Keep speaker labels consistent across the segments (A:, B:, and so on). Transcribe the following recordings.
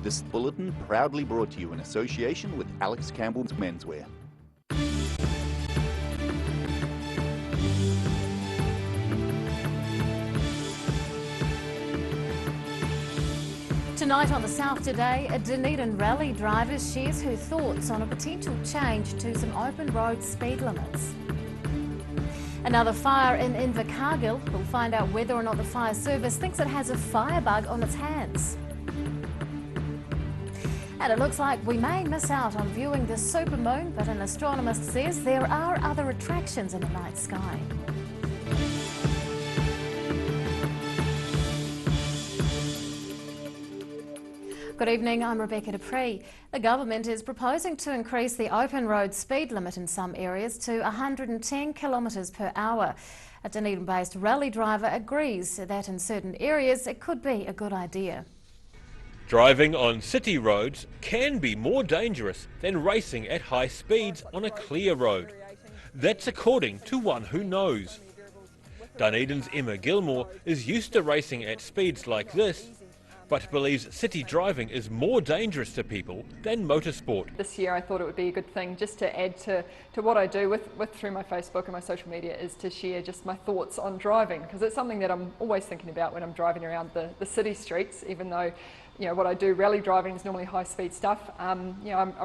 A: This bulletin proudly brought to you in association with Alex Campbell's Menswear.
B: Tonight on The South Today, a Dunedin rally driver shares her thoughts on a potential change to some open road speed limits. Another fire in Invercargill. We'll find out whether or not the fire service thinks it has a firebug on its hands. And it looks like we may miss out on viewing the supermoon, but an astronomist says there are other attractions in the night sky. Good evening, I'm Rebecca Dupree. The government is proposing to increase the open road speed limit in some areas to 110 kilometres per hour. A Dunedin-based rally driver agrees that in certain areas it could be a good idea.
C: Driving on city roads can be more dangerous than racing at high speeds on a clear road. That's according to one who knows. Dunedin's Emma Gilmore is used to racing at speeds like this, but believes city driving is more dangerous to people than motorsport.
D: This year I thought it would be a good thing just to add to what I do through my Facebook and my social media, is to share just my thoughts on driving, because it's something that I'm always thinking about when I'm driving around the city streets. Even though what I do, rally driving, is normally high speed stuff, I'm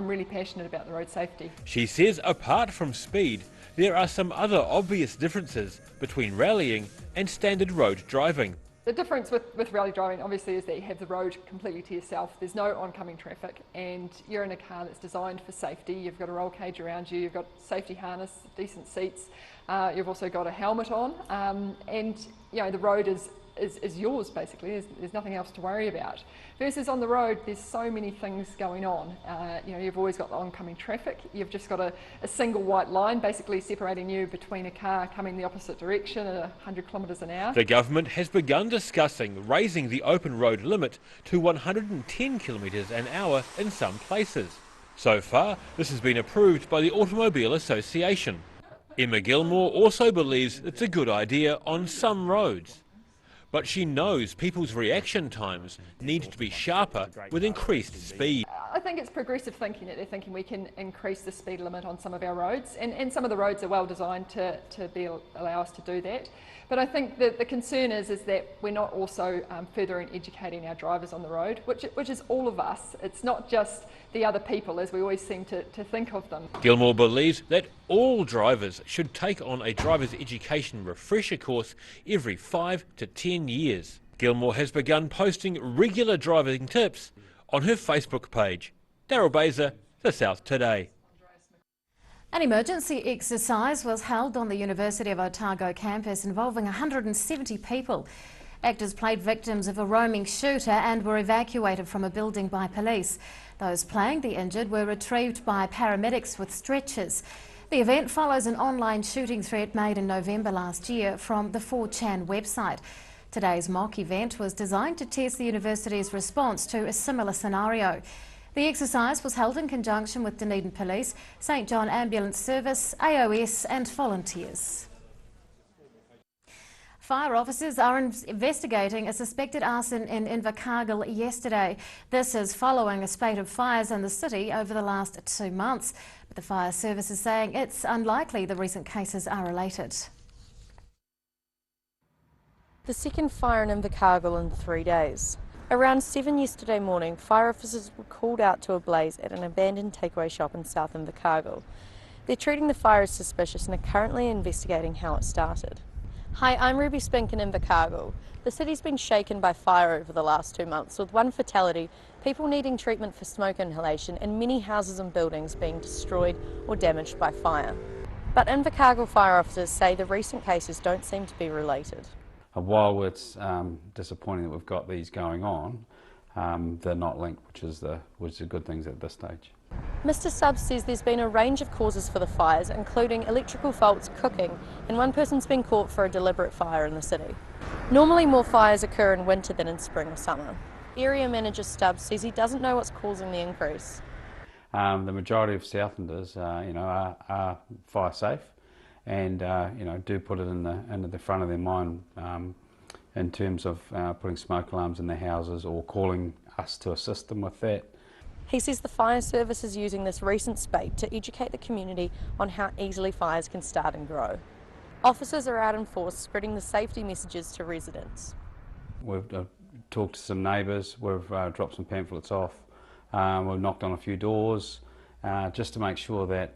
D: really passionate about the road safety.
C: She says apart from speed, there are some other obvious differences between rallying and standard road driving.
D: The difference with rally driving obviously is that you have the road completely to yourself. There's no oncoming traffic and you're in a car that's designed for safety. You've got a roll cage around you, you've got safety harness, decent seats, you've also got a helmet on, and the road is yours basically. There's nothing else to worry about. Versus on the road, there's so many things going on. You've always got the oncoming traffic. You've just got a single white line basically separating you between a car coming the opposite direction at 100 kilometres an hour.
C: The government has begun discussing raising the open road limit to 110 kilometres an hour in some places. So far, this has been approved by the Automobile Association. Emma Gilmore also believes it's a good idea on some roads. But she knows people's reaction times need to be sharper with increased speed.
D: I think it's progressive thinking that they're thinking we can increase the speed limit on some of our roads, and some of the roads are well designed to allow us to do that. But I think that the concern is that we're not also further educating our drivers on the road, which is all of us. It's not just the other people as we always seem to think of them.
C: Gilmore believes that all drivers should take on a driver's education refresher course every 5 to 10 years. Gilmore has begun posting regular driving tips on her Facebook page. Daryl Baser, The South Today.
B: An emergency exercise was held on the University of Otago campus involving 170 people. Actors played victims of a roaming shooter and were evacuated from a building by police. Those playing the injured were retrieved by paramedics with stretchers. The event follows an online shooting threat made in November last year from the 4chan website. Today's mock event was designed to test the university's response to a similar scenario. The exercise was held in conjunction with Dunedin Police, St John Ambulance Service, AOS and volunteers. Fire officers are investigating a suspected arson in Invercargill yesterday. This is following a spate of fires in the city over the last 2 months. But the fire service is saying it's unlikely the recent cases are related.
E: The second fire in Invercargill in 3 days. Around 7 yesterday morning, fire officers were called out to a blaze at an abandoned takeaway shop in South Invercargill. They're treating the fire as suspicious and are currently investigating how it started. Hi, I'm Ruby Spink in Invercargill. The city's been shaken by fire over the last 2 months, with one fatality, people needing treatment for smoke inhalation, and many houses and buildings being destroyed or damaged by fire. But Invercargill fire officers say the recent cases don't seem to be related.
F: While it's disappointing that we've got these going on, they're not linked, which is the good things at this stage.
E: Mr Stubbs says there's been a range of causes for the fires, including electrical faults, cooking, and one person's been caught for a deliberate fire in the city. Normally more fires occur in winter than in spring or summer. Area Manager Stubbs says he doesn't know what's causing the increase.
F: The majority of Southlanders are fire safe and do put it in the front of their mind in terms of putting smoke alarms in their houses or calling us to assist them with that.
E: He says the fire service is using this recent spate to educate the community on how easily fires can start and grow. Officers are out in force spreading the safety messages to residents. We've talked to some neighbours, we've dropped some pamphlets off, we've knocked on a few doors just to make sure that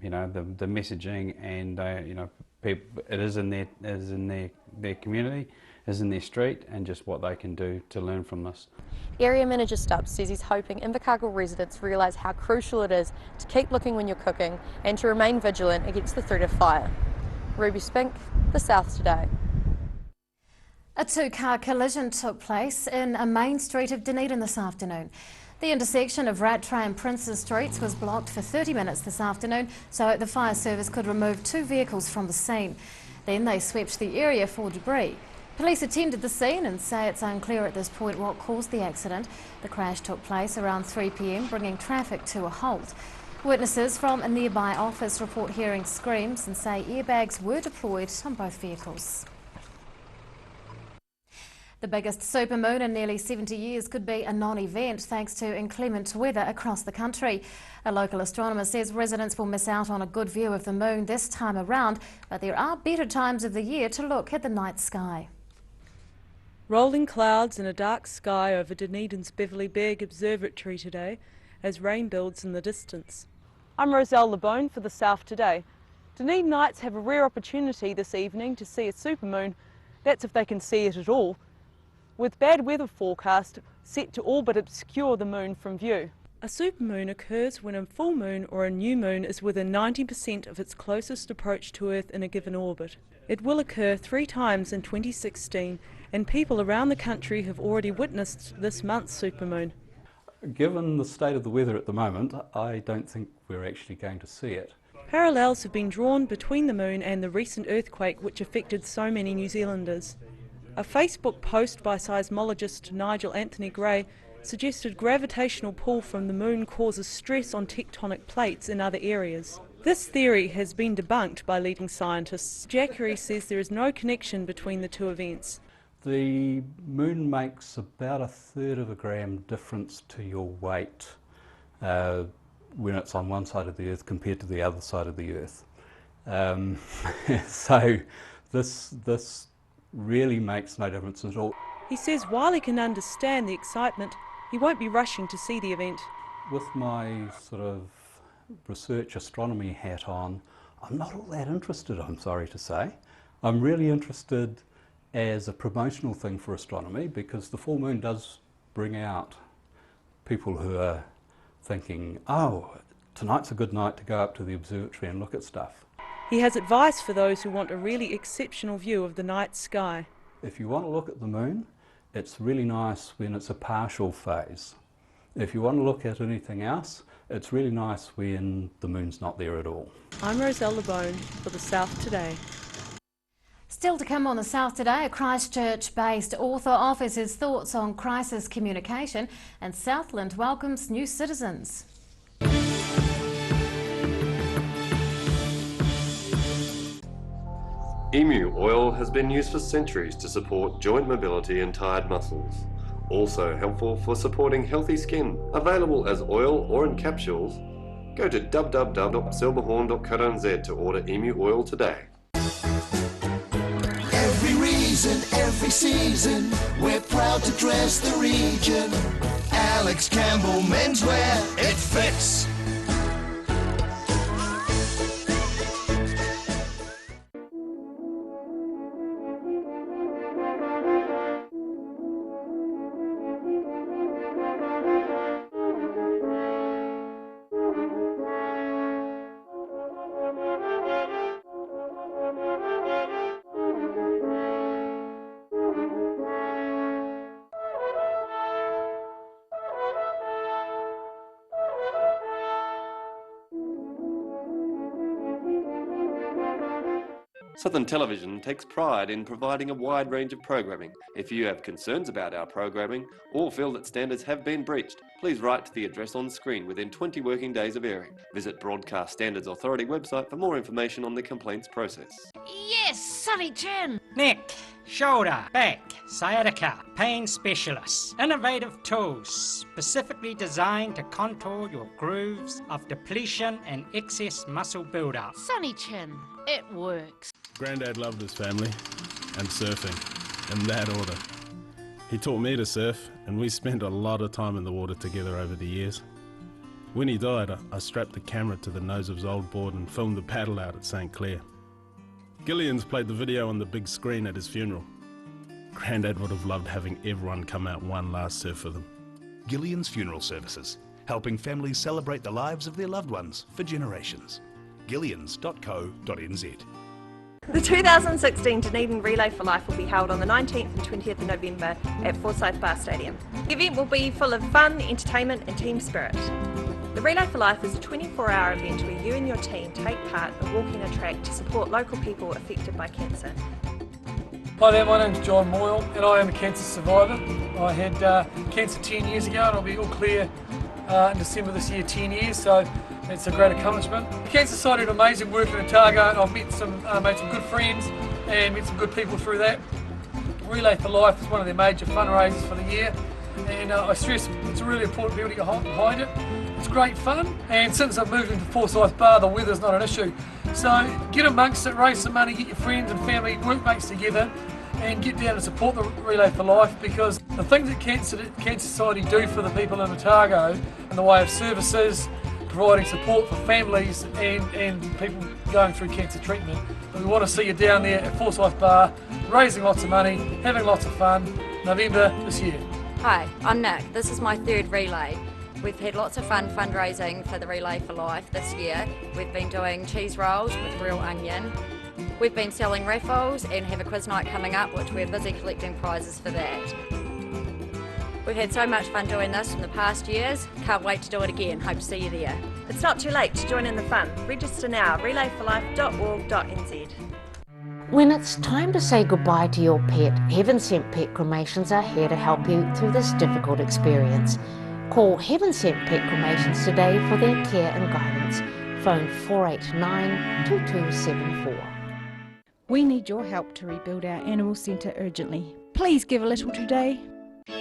E: you know, the messaging and you know, people, it is in their community, is in their street, and just what they can do to learn from this. Area Manager Stubbs says he's hoping Invercargill residents realise how crucial it is to keep looking when you're cooking and to remain vigilant against the threat of fire. Ruby Spink, The South Today.
B: A two-car collision took place in a main street of Dunedin this afternoon. The intersection of Rattray and Princes Streets was blocked for 30 minutes this afternoon so the fire service could remove 2 vehicles from the scene. Then they swept the area for debris. Police attended the scene and say it's unclear at this point what caused the accident. The crash took place around 3 p.m, bringing traffic to a halt. Witnesses from a nearby office report hearing screams and say airbags were deployed on both vehicles. The biggest supermoon in nearly 70 years could be a non-event thanks to inclement weather across the country. A local astronomer says residents will miss out on a good view of the moon this time around, but there are better times of the year to look at the night sky.
G: Rolling clouds and a dark sky over Dunedin's Beverley Berg Observatory today as rain builds in the distance. I'm Roselle LeBone for The South Today. Dunedinites have a rare opportunity this evening to see a supermoon. That's if they can see it at all, with bad weather forecast set to all but obscure the moon from view. A supermoon occurs when a full moon or a new moon is within 90% of its closest approach to Earth in a given orbit. It will occur 3 times in 2016, and people around the country have already witnessed this month's supermoon.
H: Given the state of the weather at the moment, I don't think we're actually going to see it.
G: Parallels have been drawn between the moon and the recent earthquake which affected so many New Zealanders. A Facebook post by seismologist Nigel Anthony Gray suggested gravitational pull from the moon causes stress on tectonic plates in other areas. This theory has been debunked by leading scientists. Jackery says there is no connection between the two events.
H: The moon makes about 1/3 of a gram difference to your weight when it's on one side of the Earth compared to the other side of the Earth. So this really makes no difference at all.
G: He says while he can understand the excitement, he won't be rushing to see the event.
H: With my sort of research astronomy hat on, I'm not all that interested, I'm sorry to say. I'm really interested as a promotional thing for astronomy, because the full moon does bring out people who are thinking, oh, tonight's a good night to go up to the observatory and look at stuff.
G: He has advice for those who want a really exceptional view of the night sky.
H: If you want to look at the moon, it's really nice when it's a partial phase. If you want to look at anything else, it's really nice when the moon's not there at all.
G: I'm Roselle LeBone for The South Today.
B: Still to come on The South Today, a Christchurch-based author offers his thoughts on crisis communication, and Southland welcomes new citizens.
I: Emu oil has been used for centuries to support joint mobility and tired muscles. Also helpful for supporting healthy skin. Available as oil or in capsules. Go to www.silverhorn.co.nz to order emu oil today.
J: Every reason, every season, we're proud to dress the region. Alex Campbell Menswear, it fits.
I: Southern Television takes pride in providing a wide range of programming. If you have concerns about our programming or feel that standards have been breached, please write to the address on screen within 20 working days of airing. Visit Broadcast Standards Authority website for more information on the complaints process.
K: Yes, Sonny Chan! Neck, shoulder, back, sciatica, pain specialists. Innovative tools specifically designed to contour your grooves of depletion and excess muscle buildup.
L: Sunny Chin, it works.
M: Grandad loved his family and surfing, in that order. He taught me to surf, and we spent a lot of time in the water together over the years. When he died, I strapped the camera to the nose of his old board and filmed the paddle out at St. Clair. Gillian's played the video on the big screen at his funeral. Grandad would have loved having everyone come out one last surf with him.
N: Gillian's Funeral Services, helping families celebrate the lives of their loved ones for generations. Gillians.co.nz.
E: The 2016 Dunedin Relay for Life will be held on the 19th and 20th of November at Forsyth Bar Stadium. The event will be full of fun, entertainment and team spirit. The Relay for Life is a 24-hour event where you and your team take part in walking a track to support local people affected by cancer.
O: Hi there, my name's John Moyle and I am a cancer survivor. I had cancer 10 years ago and I'll be all clear in December this year, 10 years, so it's a great accomplishment. The Cancer Society did amazing work in Otago. I've made some good friends and met some good people through that. Relay for Life is one of their major fundraisers for the year, and I stress it's really important people to get behind it. It's great fun, and since I've moved into Forsyth Bar, the weather's not an issue. So get amongst it, raise some money, get your friends and family, workmates together, and get down and support the Relay for Life, because the things that Cancer Society do for the people in Otago in the way of services, providing support for families and people going through cancer treatment. But we want to see you down there at Forsyth Bar, raising lots of money, having lots of fun, November this year.
P: Hi, I'm Nick. This is my third relay. We've had lots of fun fundraising for the Relay for Life this year. We've been doing cheese rolls with real onion. We've been selling raffles and have a quiz night coming up, which we're busy collecting prizes for that. We've had so much fun doing this in the past years. Can't wait to do it again. Hope to see you there.
E: It's not too late to join in the fun. Register now, relayforlife.org.nz.
L: When it's time to say goodbye to your pet, Heaven Sent Pet Cremations are here to help you through this difficult experience. Call Heaven Sent Pet Cremations today for their care and guidance. Phone 489 2274.
Q: We need your help to rebuild our animal centre urgently. Please give a little today.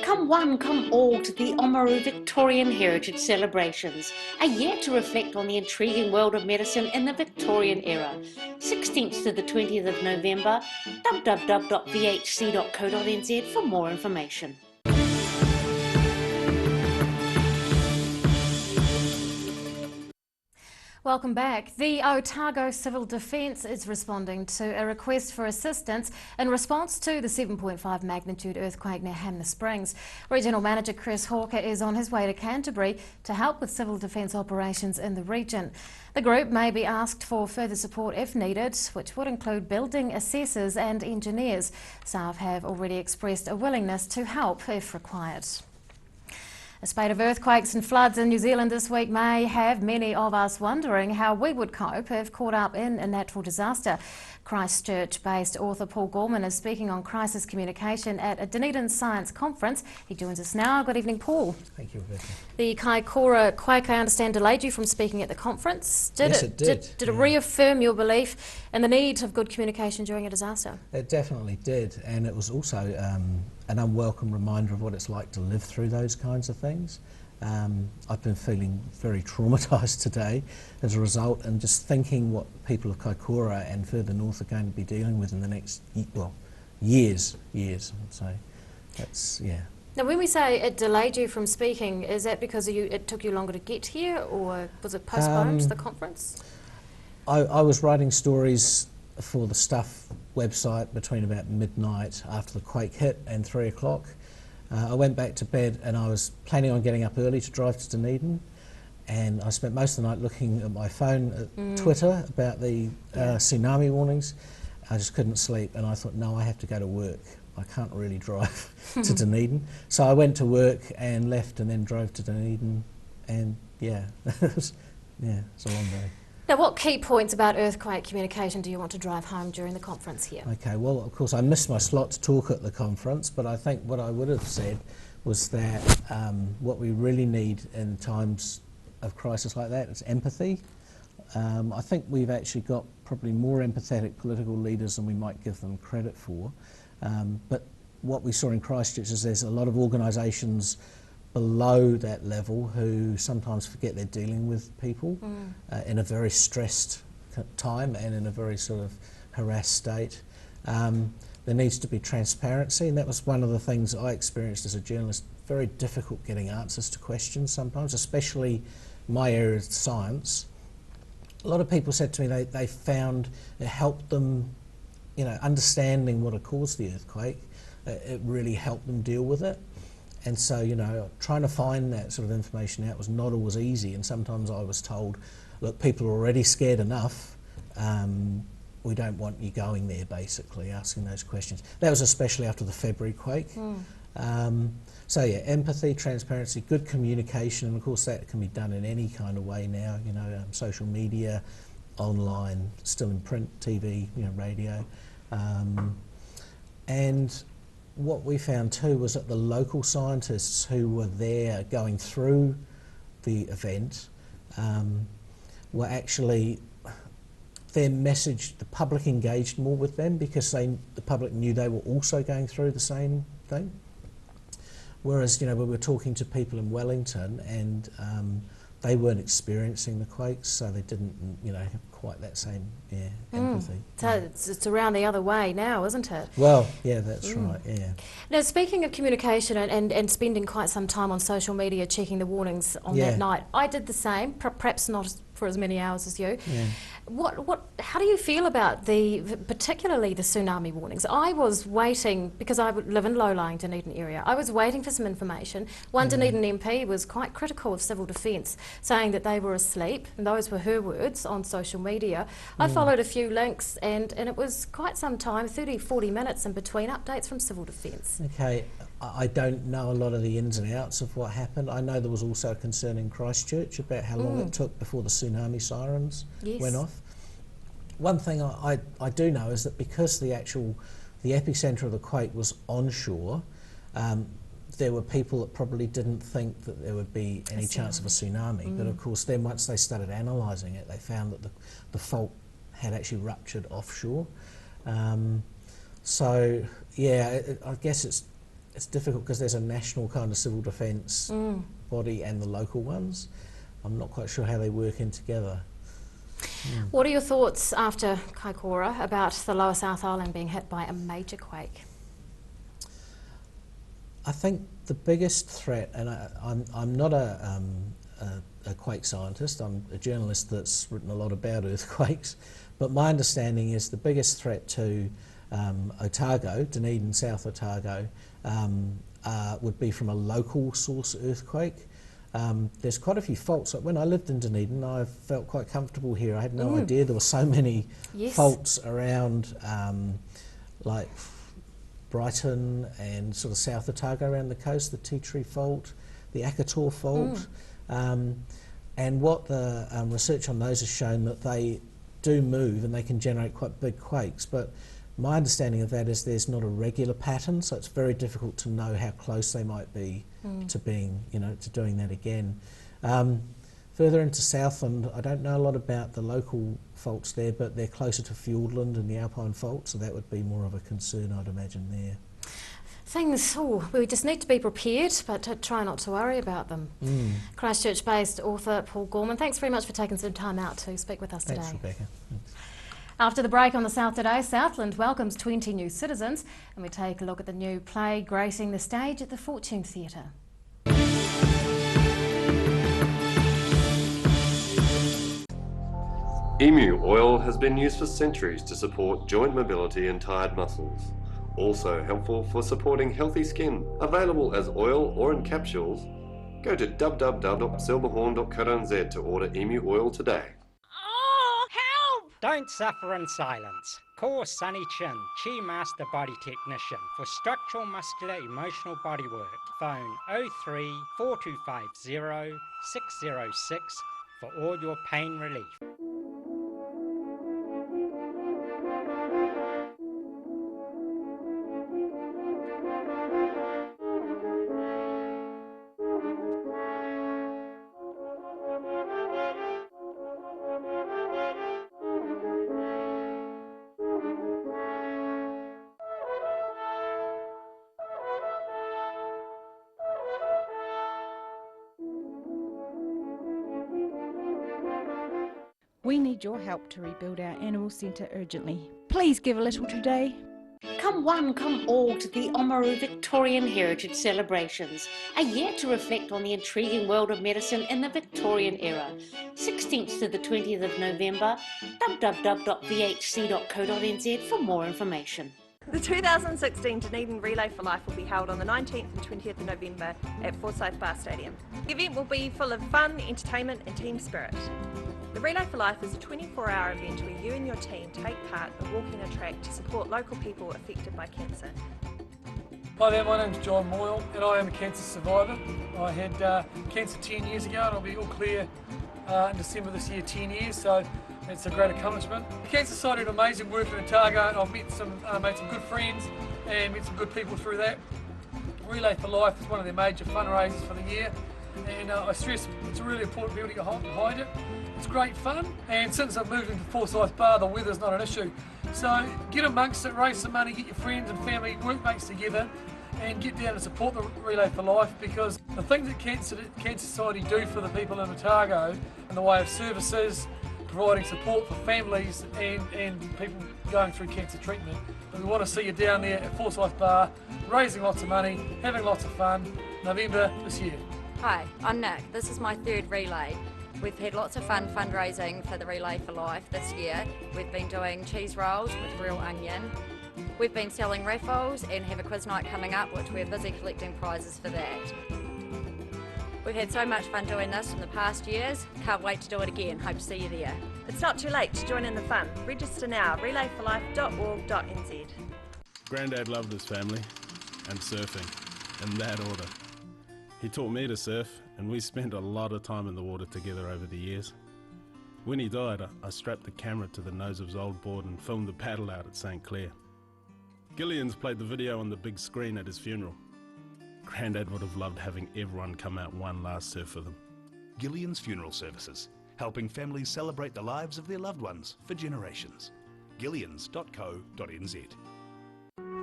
L: Come one, come all to the Oamaru Victorian Heritage Celebrations, a year to reflect on the intriguing world of medicine in the Victorian era. 16th to the 20th of November, www.vhc.co.nz for more information.
B: Welcome back. The Otago Civil Defence is responding to a request for assistance in response to the 7.5 magnitude earthquake near Hanmer Springs. Regional Manager Chris Hawker is on his way to Canterbury to help with civil defence operations in the region. The group may be asked for further support if needed, which would include building assessors and engineers. Staff have already expressed a willingness to help if required. A spate of earthquakes and floods in New Zealand this week may have many of us wondering how we would cope if caught up in a natural disaster. Christchurch-based author Paul Gorman is speaking on crisis communication at a Dunedin Science Conference. He joins us now. Good evening, Paul.
R: Thank you, Rebecca.
B: The Kaikoura quake, I understand, delayed you from speaking at the conference.
R: Yes, it did.
B: Did it reaffirm your belief in the need of good communication during a disaster?
R: It definitely did, and it was also an unwelcome reminder of what it's like to live through those kinds of things. I've been feeling very traumatised today as a result, and just thinking what people of Kaikoura and further north are going to be dealing with in the next, years, I would say. That's, yeah.
B: Now, when we say it delayed you from speaking, is that because it took you longer to get here, or was it postponed, the conference?
R: I was writing stories for the Stuff website between about midnight after the quake hit and 3 o'clock. I went back to bed and I was planning on getting up early to drive to Dunedin, and I spent most of the night looking at my phone at Twitter about the tsunami warnings. I just couldn't sleep, and I thought, no, I have to go to work. I can't really drive to Dunedin. So I went to work and left and then drove to Dunedin, and yeah, it's a long day.
B: Now, what key points about earthquake communication do you want to drive home during the conference here?
R: Okay, well, of course, I missed my slot to talk at the conference, but I think what I would have said was that what we really need in times of crisis like that is empathy. I think we've actually got probably more empathetic political leaders than we might give them credit for. But what we saw in Christchurch is there's a lot of organisations below that level who sometimes forget they're dealing with people in a very stressed time and in a very sort of harassed state. There needs to be transparency, and that was one of the things I experienced as a journalist. Very difficult getting answers to questions sometimes, especially my area of science. A lot of people said to me they found it helped them, you know, understanding what had caused the earthquake. It really helped them deal with it. And so, you know, trying to find that sort of information out was not always easy, and sometimes I was told, look, people are already scared enough, we don't want you going there, basically, asking those questions. That was especially after the February quake. So yeah, empathy, transparency, good communication, and of course that can be done in any kind of way now, you know, social media, online, still in print, TV, you know, radio. And what we found too was that the local scientists who were there going through the event were actually, their message, the public engaged more with them because the public knew they were also going through the same thing. Whereas, you know, we were talking to people in Wellington and they weren't experiencing the quakes, so they didn't, you know, have quite that same empathy.
B: So it's around the other way now, isn't it?
R: Well, yeah, that's right, yeah.
B: Now, speaking of communication and spending quite some time on social media checking the warnings on that night, I did the same, perhaps not for as many hours as you.
R: Yeah.
B: How do you feel about particularly the tsunami warnings? I was waiting, because I live in low-lying Dunedin area, I was waiting for some information. One Dunedin MP was quite critical of Civil Defence, saying that they were asleep, and those were her words on social media. I followed a few links, and it was quite some time, 30, 40 minutes in between updates from Civil Defence.
R: Okay, I don't know a lot of the ins and outs of what happened. I know there was also a concern in Christchurch about how long it took before the tsunami sirens went off. One thing I do know is that because the epicentre of the quake was onshore, there were people that probably didn't think that there would be any chance of a tsunami. But of course then once they started analysing it, they found that the fault had actually ruptured offshore. So yeah, I guess it's difficult because there's a national kind of civil defence body and the local ones. I'm not quite sure how they work in together.
B: What are your thoughts after Kaikoura about the Lower South Island being hit by a major quake?
R: I think the biggest threat, and I'm not a quake scientist, I'm a journalist that's written a lot about earthquakes, but my understanding is the biggest threat to Otago, Dunedin, South Otago, would be from a local source earthquake. There's quite a few faults. Like when I lived in Dunedin, I felt quite comfortable here. I had no idea there were so many faults around, like Brighton and sort of South Otago around the coast, the Tea Tree Fault, the Akator Fault. And what the research on those has shown that they do move and they can generate quite big quakes. But my understanding of that is there's not a regular pattern, so it's very difficult to know how close they might be to being, you know, to doing that again. Further into Southland, I don't know a lot about the local faults there, but they're closer to Fiordland and the Alpine Fault, so that would be more of a concern, I'd imagine, there.
B: We just need to be prepared, but to try not to worry about them. Christchurch-based author Paul Gorman, thanks very much for taking some time out to speak with us today.
R: Thanks, Rebecca. Thanks.
B: After the break on the South Today, Southland welcomes 20 new citizens, and we take a look at the new play gracing the stage at the Fortune Theatre.
I: Emu oil has been used for centuries to support joint mobility and tired muscles. Also helpful for supporting healthy skin. Available as oil or in capsules. Go to www.silverhorn.co.nz to order emu oil today.
K: Don't suffer in silence. Call Sunny Chin, Chi Master Body Technician for structural, muscular, emotional bodywork. Phone 03 4250 606 for all your pain relief.
Q: We need your help to rebuild our animal centre urgently. Please give a little today.
L: Come one, come all to the Oamaru Victorian Heritage Celebrations, a year to reflect on the intriguing world of medicine in the Victorian era. 16th to the 20th of November, www.vhc.co.nz for more information.
E: The 2016 Dunedin Relay for Life will be held on the 19th and 20th of November at Forsyth Bar Stadium. The event will be full of fun, entertainment and team spirit. The Relay for Life is a 24-hour event where you and your team take part in walking a track to support local people affected by cancer.
O: Hi there, my name's John Moyle and I am a cancer survivor. I had cancer 10 years ago and I'll be all clear in December this year, 10 years, so it's a great accomplishment. The Cancer Society did amazing work in Otago and I've made some good friends and met some good people through that. Relay for Life is one of their major fundraisers for the year, and I stress it's a really important people to get behind it. It's great fun, and since I've moved into Forsyth Bar, the weather's not an issue. So get amongst it, raise some money, get your friends and family, workmates together, and get down and support the Relay for Life, because the things that Cancer Society do for the people in Otago in the way of services, providing support for families and people going through cancer treatment. But we want to see you down there at Forsyth Bar, raising lots of money, having lots of fun, November this year.
P: Hi, I'm Nick. This is my third relay. We've had lots of fun fundraising for the Relay for Life this year. We've been doing cheese rolls with real onion. We've been selling raffles and have a quiz night coming up, which we're busy collecting prizes for that. We've had so much fun doing this in the past years. Can't wait to do it again. Hope to see you there.
E: It's not too late to join in the fun. Register now, relayforlife.org.nz.
M: Grandad loved his family and surfing, in that order. He taught me to surf, and we spent a lot of time in the water together over the years. When he died, I strapped the camera to the nose of his old board and filmed the paddle out at St. Clair. Gillian's played the video on the big screen at his funeral. Grandad would have loved having everyone come out one last surf with him.
N: Gillian's Funeral Services, helping families celebrate the lives of their loved ones for generations. Gillians.co.nz.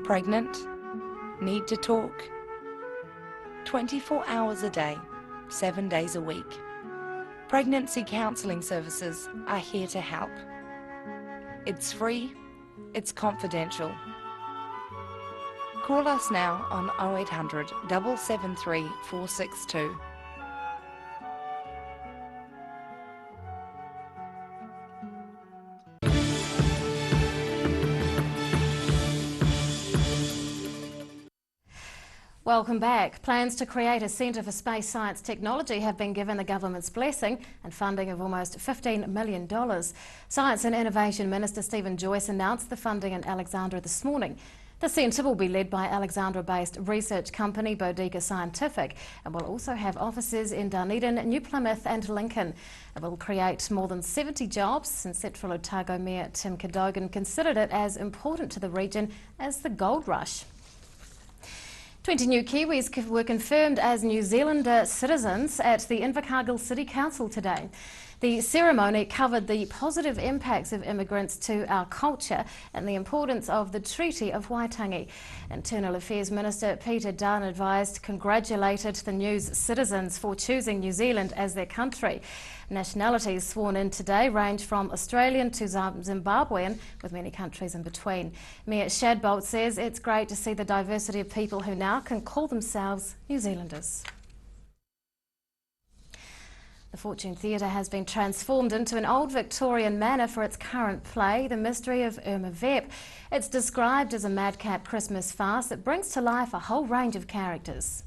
E: Pregnant? Need to talk? 24 hours a day, 7 days a week. Pregnancy counselling services are here to help. It's free, it's confidential. Call us now on 0800 773 462.
B: Welcome back. Plans to create a Centre for Space Science Technology have been given the government's blessing and funding of almost $15 million. Science and Innovation Minister Stephen Joyce announced the funding in Alexandra this morning. The centre will be led by Alexandra-based research company Bodica Scientific and will also have offices in Dunedin, New Plymouth and Lincoln. It will create more than 70 jobs, and Central Otago Mayor Tim Cadogan considered it as important to the region as the gold rush. 20 new Kiwis were confirmed as New Zealander citizens at the Invercargill City Council today. The ceremony covered the positive impacts of immigrants to our culture and the importance of the Treaty of Waitangi. Internal Affairs Minister Peter Dunn congratulated the new citizens for choosing New Zealand as their country. Nationalities sworn in today range from Australian to Zimbabwean, with many countries in between. Mayor Shadbolt says it's great to see the diversity of people who now can call themselves New Zealanders. The Fortune Theatre has been transformed into an old Victorian manor for its current play, The Mystery of Irma Vep. It's described as a madcap Christmas farce that brings to life a whole range of characters.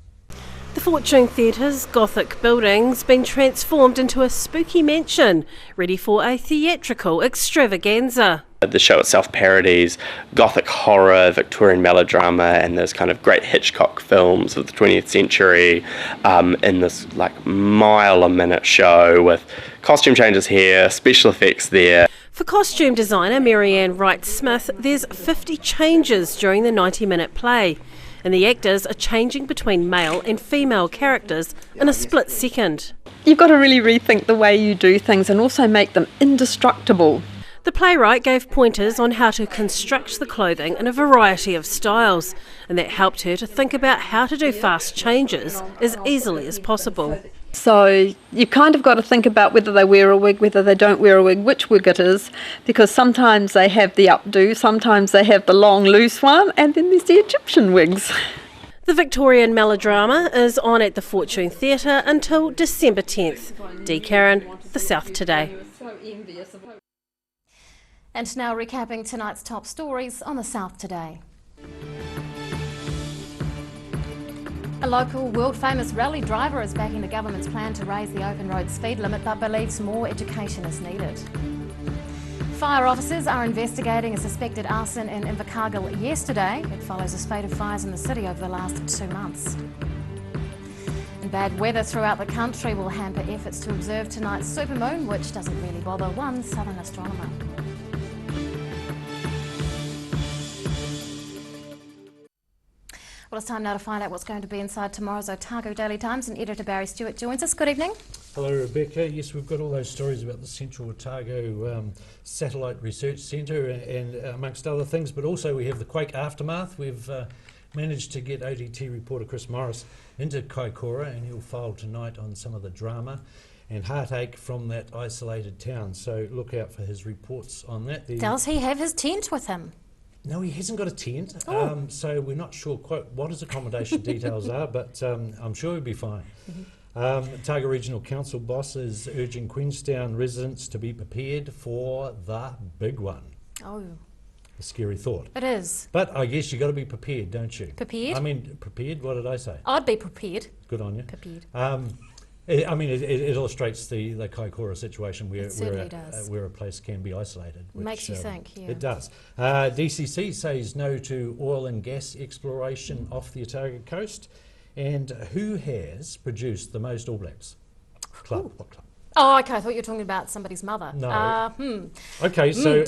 S: The Fortune Theatre's Gothic building's been transformed into a spooky mansion, ready for a theatrical extravaganza.
T: The show itself parodies Gothic horror, Victorian melodrama, and those kind of great Hitchcock films of the 20th century in this mile-a-minute show with costume changes here, special effects there.
S: For costume designer Marianne Wright-Smith, there's 50 changes during the 90-minute play, and the actors are changing between male and female characters in a split second.
U: You've got to really rethink the way you do things and also make them indestructible.
S: The playwright gave pointers on how to construct the clothing in a variety of styles, and that helped her to think about how to do fast changes as easily as possible.
U: So you kind of got to think about whether they wear a wig, whether they don't wear a wig, which wig it is, because sometimes they have the updo, sometimes they have the long loose one, and then there's the Egyptian wigs.
S: The Victorian melodrama is on at the Fortune Theatre until December 10th. Dee Karen, The South Today.
B: And now recapping tonight's top stories on The South Today. A local world-famous rally driver is backing the government's plan to raise the open road speed limit but believes more education is needed. Fire officers are investigating a suspected arson in Invercargill yesterday. It follows a spate of fires in the city over the last 2 months. And bad weather throughout the country will hamper efforts to observe tonight's supermoon, which doesn't really bother one southern astronomer. Well, it's time now to find out what's going to be inside tomorrow's Otago Daily Times, and editor Barry Stewart joins us. Good evening.
V: Hello, Rebecca. Yes, we've got all those stories about the Central Otago Satellite Research Centre and amongst other things, but also we have the quake aftermath. We've managed to get ODT reporter Chris Morris into Kaikoura, and he'll file tonight on some of the drama and heartache from that isolated town. So look out for his reports on that.
B: Does he have his tent with him?
V: No, he hasn't got a tent, so we're not sure quite what his accommodation details are, but I'm sure he'll be fine. Otago Regional Council boss is urging Queenstown residents to be prepared for the big one.
B: Oh.
V: A scary thought.
B: It is.
V: But I guess you got to be prepared, don't you?
B: Prepared?
V: I mean, prepared, what did I say?
B: I'd be prepared.
V: Good on you.
B: Prepared.
V: I mean, it illustrates the Kaikoura situation where a place can be isolated. Which,
B: makes you think, yeah.
V: It does. DCC says no to oil and gas exploration off the Otago coast. And who has produced the most All Blacks? Club. What club?
B: Oh, okay. I thought you were talking about somebody's mother.
V: No. Okay, so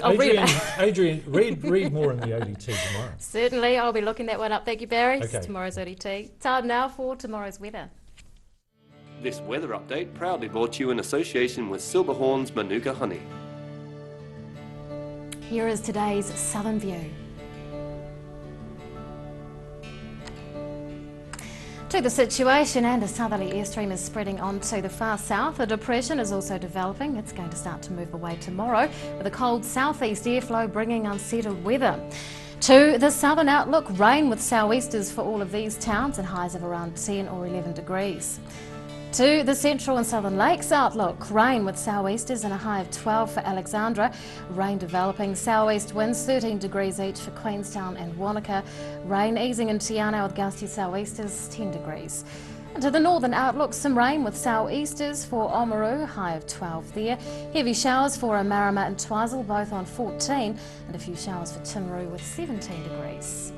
V: Adrian, read more in the ODT tomorrow.
B: Certainly. I'll be looking that one up. Thank you, Barry.
V: Okay.
B: Tomorrow's ODT. Time now for tomorrow's weather.
I: This weather update proudly brought to you in association with Silverhorn's Manuka Honey.
B: Here is today's southern view. To the situation, and a southerly airstream is spreading onto the far south. A depression is also developing. It's going to start to move away tomorrow with a cold southeast airflow bringing unsettled weather. To the southern outlook, rain with sou'easters for all of these towns and highs of around 10 or 11 degrees. To the central and southern lakes outlook, rain with sou'easters and a high of 12 for Alexandra. Rain developing, sou'east winds 13 degrees each for Queenstown and Wanaka. Rain easing in Tiana with gusty sou'easters 10 degrees. And to the northern outlook, some rain with sou'easters for Oamaru, high of 12 there. Heavy showers for Marama and Twizel, both on 14, and a few showers for Timaru with 17 degrees.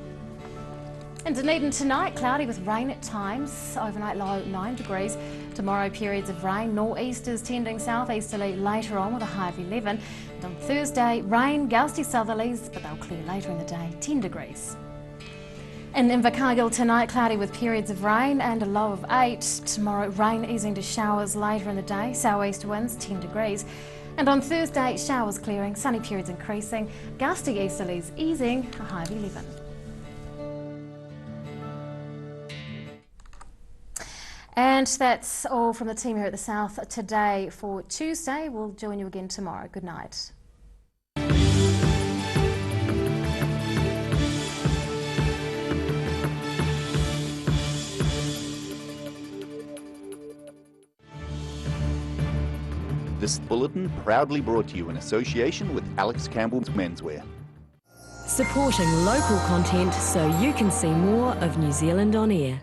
B: In Dunedin tonight, cloudy with rain at times, overnight low 9 degrees. Tomorrow, periods of rain, nor'easters tending southeasterly later on with a high of 11. And on Thursday, rain, gusty southerlies, but they'll clear later in the day, 10 degrees. In Invercargill tonight, cloudy with periods of rain and a low of 8. Tomorrow, rain easing to showers later in the day, sou'east winds 10 degrees. And on Thursday, showers clearing, sunny periods increasing, gusty easterlies easing, a high of 11. And that's all from the team here at the South Today for Tuesday. We'll join you again tomorrow. Good night.
A: This bulletin proudly brought to you in association with Alex Campbell's Menswear.
W: Supporting local content so you can see more of New Zealand on air.